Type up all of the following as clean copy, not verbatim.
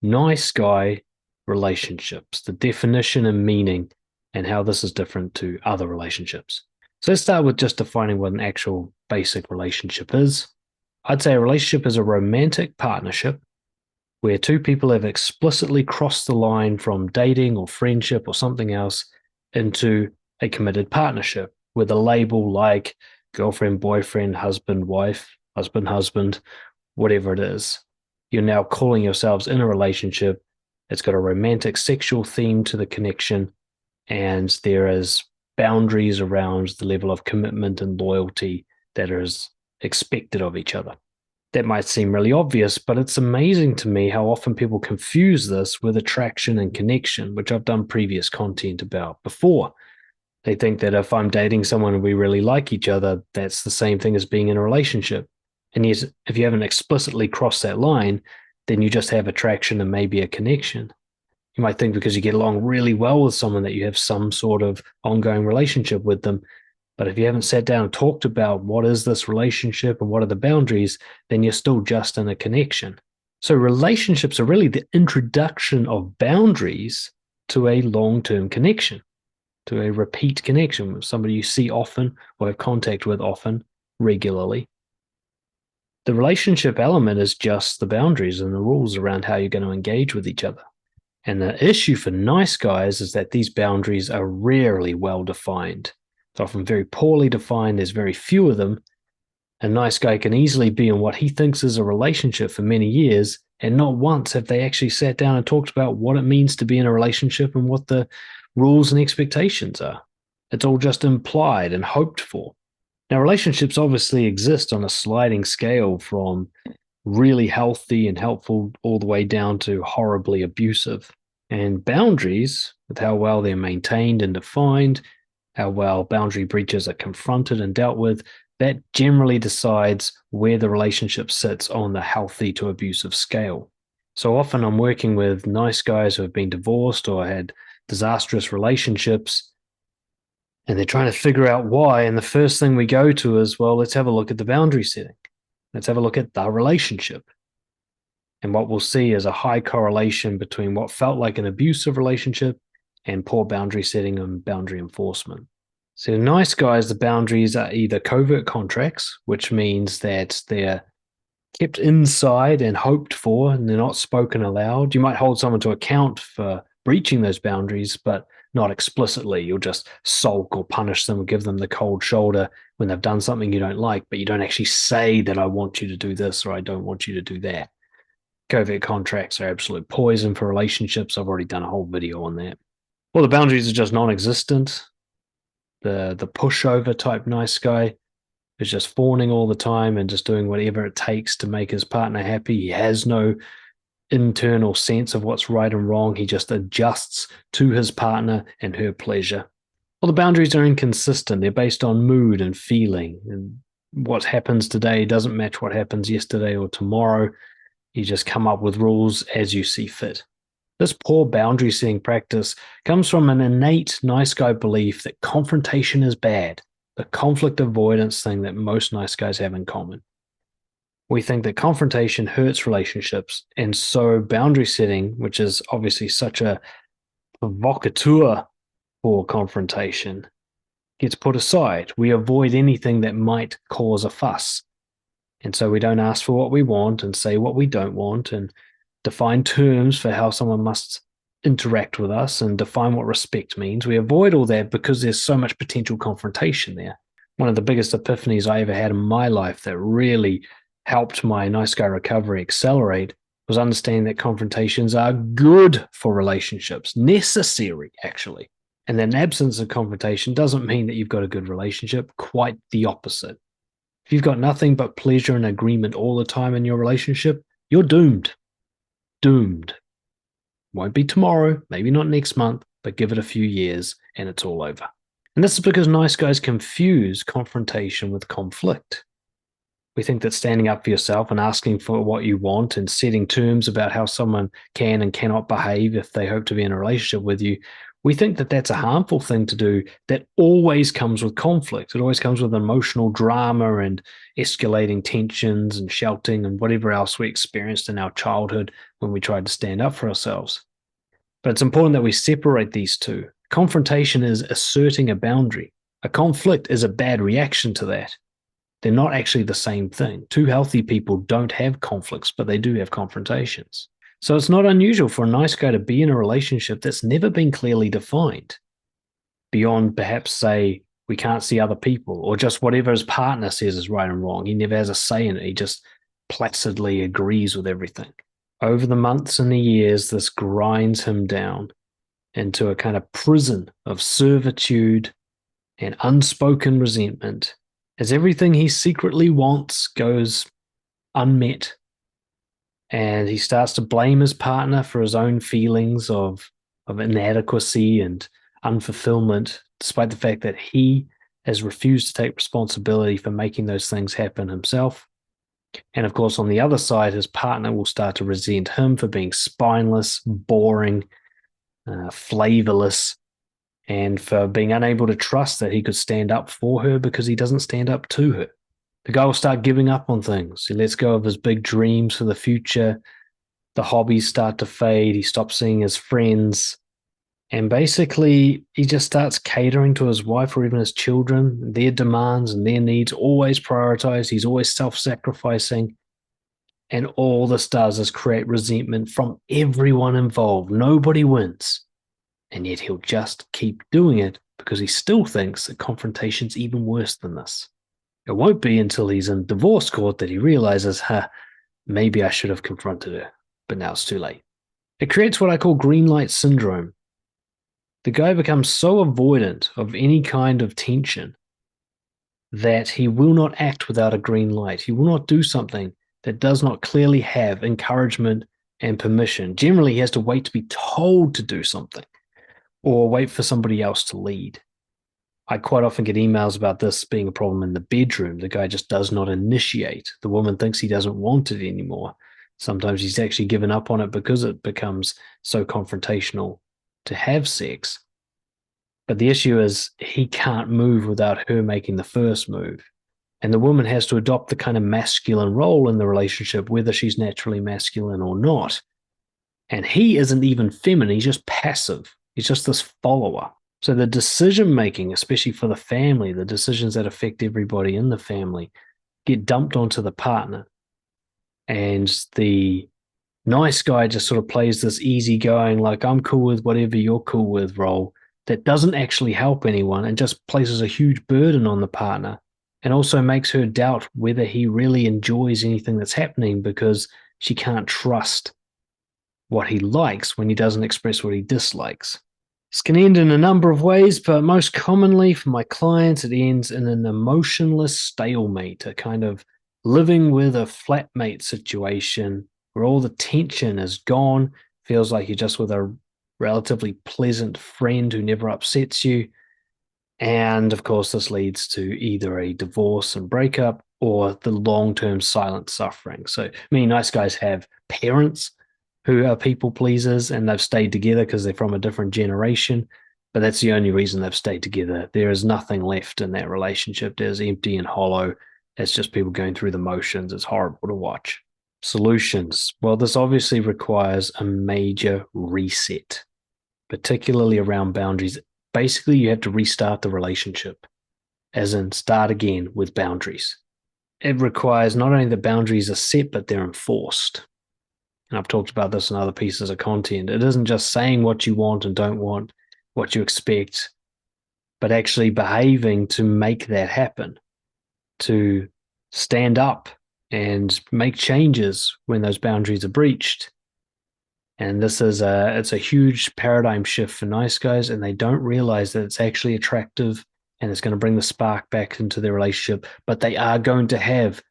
nice guy relationships, the definition and meaning, and how this is different to other relationships. So let's start with just defining what an actual basic relationship is. I'd say a relationship is a romantic partnership where two people have explicitly crossed the line from dating or friendship or something else into a committed partnership with a label like girlfriend, boyfriend, husband, wife, husband, husband, whatever it is. You're now calling yourselves in a relationship. It's got a romantic sexual theme to the connection, and there is boundaries around the level of commitment and loyalty that is expected of each other. That might seem really obvious, but it's amazing to me how often people confuse this with attraction and connection, which I've done previous content about before. They think that if I'm dating someone and we really like each other, that's the same thing as being in a relationship. And yet, if you haven't explicitly crossed that line, then you just have attraction and maybe a connection. You might think because you get along really well with someone that you have some sort of ongoing relationship with them. But if you haven't sat down and talked about what is this relationship and what are the boundaries, then you're still just in a connection. So relationships are really the introduction of boundaries to a long-term connection, to a repeat connection with somebody you see often or have contact with often, regularly. The relationship element is just the boundaries and the rules around how you're going to engage with each other. And the issue for nice guys is that these boundaries are rarely well defined. It's often very poorly defined. There's very few of them. A nice guy can easily be in what he thinks is a relationship for many years, and not once have they actually sat down and talked about what it means to be in a relationship and what the rules and expectations are. It's all just implied and hoped for. Now, relationships obviously exist on a sliding scale from really healthy and helpful all the way down to horribly abusive. And boundaries, with how well they're maintained and defined, how well boundary breaches are confronted and dealt with, that generally decides where the relationship sits on the healthy to abusive scale. So often I'm working with nice guys who have been divorced or had disastrous relationships, and they're trying to figure out why. And the first thing we go to is, well, let's have a look at the boundary setting. Let's have a look at the relationship. And what we'll see is a high correlation between what felt like an abusive relationship and poor boundary setting and boundary enforcement. So, nice guys, the boundaries are either covert contracts, which means that they're kept inside and hoped for, and they're not spoken aloud. You might hold someone to account for breaching those boundaries, but not explicitly. You'll just sulk or punish them or give them the cold shoulder when they've done something you don't like, but you don't actually say that I want you to do this or I don't want you to do that. Covert contracts are absolute poison for relationships. I've already done a whole video on that. Well, the boundaries are just non-existent. The pushover type nice guy is just fawning all the time and just doing whatever it takes to make his partner happy. He has no internal sense of what's right and wrong. He just adjusts to his partner and her pleasure. Well, the boundaries are inconsistent. They're based on mood and feeling. And what happens today doesn't match what happens yesterday or tomorrow. You just come up with rules as you see fit. This poor boundary setting practice comes from an innate nice guy belief that confrontation is bad, the conflict avoidance thing that most nice guys have in common. We think that confrontation hurts relationships, and so boundary setting, which is obviously such a provocateur for confrontation, gets put aside. We avoid anything that might cause a fuss. And so we don't ask for what we want and say what we don't want and define terms for how someone must interact with us and define what respect means. We avoid all that because there's so much potential confrontation there. One of the biggest epiphanies I ever had in my life that really helped my nice guy recovery accelerate was understanding that confrontations are good for relationships, necessary, actually. And that an absence of confrontation doesn't mean that you've got a good relationship, quite the opposite. If you've got nothing but pleasure and agreement all the time in your relationship, you're doomed. Doomed. Won't be tomorrow, maybe not next month, but give it a few years and it's all over. And this is because nice guys confuse confrontation with conflict. We think that standing up for yourself and asking for what you want and setting terms about how someone can and cannot behave if they hope to be in a relationship with you we think that that's a harmful thing to do that always comes with conflict. It always comes with emotional drama and escalating tensions and shouting and whatever else we experienced in our childhood when we tried to stand up for ourselves. But it's important that we separate these two. Confrontation is asserting a boundary. A conflict is a bad reaction to that. They're not actually the same thing. Two healthy people don't have conflicts, but they do have confrontations. So it's not unusual for a nice guy to be in a relationship that's never been clearly defined, beyond perhaps, say, we can't see other people, or just whatever his partner says is right and wrong. He never has a say in it. He just placidly agrees with everything. Over the months and the years, this grinds him down into a kind of prison of servitude and unspoken resentment, as everything he secretly wants goes unmet. And he starts to blame his partner for his own feelings of inadequacy and unfulfillment, despite the fact that he has refused to take responsibility for making those things happen himself. And of course, on the other side, his partner will start to resent him for being spineless, boring, flavorless, and for being unable to trust that he could stand up for her because he doesn't stand up to her. The guy will start giving up on things. He lets go of his big dreams for the future. The hobbies start to fade. He stops seeing his friends. And basically, he just starts catering to his wife or even his children, their demands and their needs, always prioritized. He's always self-sacrificing. And all this does is create resentment from everyone involved. Nobody wins. And yet he'll just keep doing it because he still thinks that confrontation's even worse than this. It won't be until he's in divorce court that he realizes, maybe I should have confronted her, but now it's too late. It creates what I call green light syndrome. The guy becomes so avoidant of any kind of tension that he will not act without a green light. He will not do something that does not clearly have encouragement and permission. Generally, he has to wait to be told to do something or wait for somebody else to lead. I quite often get emails about this being a problem in the bedroom. The guy just does not initiate. The woman thinks he doesn't want it anymore. Sometimes he's actually given up on it because it becomes so confrontational to have sex. But the issue is he can't move without her making the first move. And the woman has to adopt the kind of masculine role in the relationship, whether she's naturally masculine or not. And he isn't even feminine. He's just passive. He's just this follower. So the decision making, especially for the family, the decisions that affect everybody in the family, get dumped onto the partner. And the nice guy just sort of plays this easygoing, like, I'm cool with whatever you're cool with role that doesn't actually help anyone and just places a huge burden on the partner and also makes her doubt whether he really enjoys anything that's happening because she can't trust what he likes when he doesn't express what he dislikes. This can end in a number of ways, but most commonly for my clients, it ends in an emotionless stalemate, a kind of living with a flatmate situation where all the tension is gone, feels like you're just with a relatively pleasant friend who never upsets you. And of course, this leads to either a divorce and breakup or the long-term silent suffering. So many nice guys have parents who are people pleasers and they've stayed together because they're from a different generation, but that's the only reason they've stayed together. There is nothing left in that relationship. There's empty and hollow. It's just people going through the motions. It's horrible to watch. Solutions. Well, this obviously requires a major reset, particularly around boundaries. Basically, you have to restart the relationship, as in start again with boundaries. It requires not only that boundaries are set, but they're enforced. And I've talked about this in other pieces of content. It isn't just saying what you want and don't want, what you expect, but actually behaving to make that happen, to stand up and make changes when those boundaries are breached. And this is it's a huge paradigm shift for nice guys, and they don't realize that it's actually attractive and it's going to bring the spark back into their relationship. But they are going to have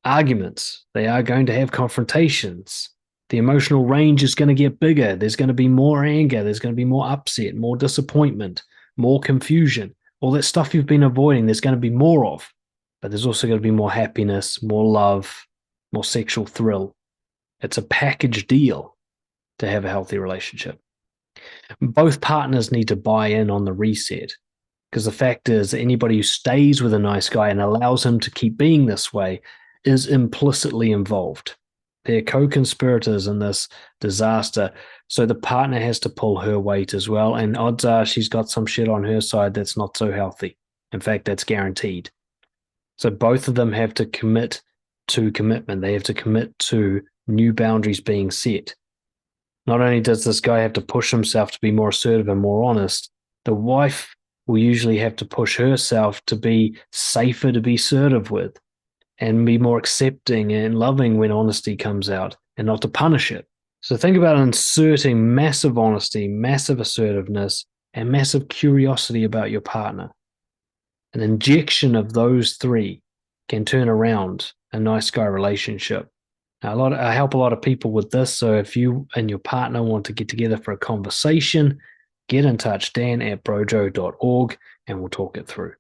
arguments. They are going to have confrontations. The emotional range is going to get bigger. There's going to be more anger. There's going to be more upset, more disappointment, more confusion. All that stuff you've been avoiding, there's going to be more of. But there's also going to be more happiness, more love, more sexual thrill. It's a package deal to have a healthy relationship. Both partners need to buy in on the reset, because the fact is, anybody who stays with a nice guy and allows him to keep being this way is implicitly involved. They're co-conspirators in this disaster. So the partner has to pull her weight as well. And odds are she's got some shit on her side that's not so healthy. In fact, that's guaranteed. So both of them have to commit to commitment. They have to commit to new boundaries being set. Not only does this guy have to push himself to be more assertive and more honest, the wife will usually have to push herself to be safer to be assertive with and be more accepting and loving when honesty comes out and not to punish it. So think about inserting massive honesty, massive assertiveness, and massive curiosity about your partner. An injection of those three can turn around a nice guy relationship. Now, I help a lot of people with this. So if you and your partner want to get together for a conversation, get in touch, Dan@brojo.org, and we'll talk it through.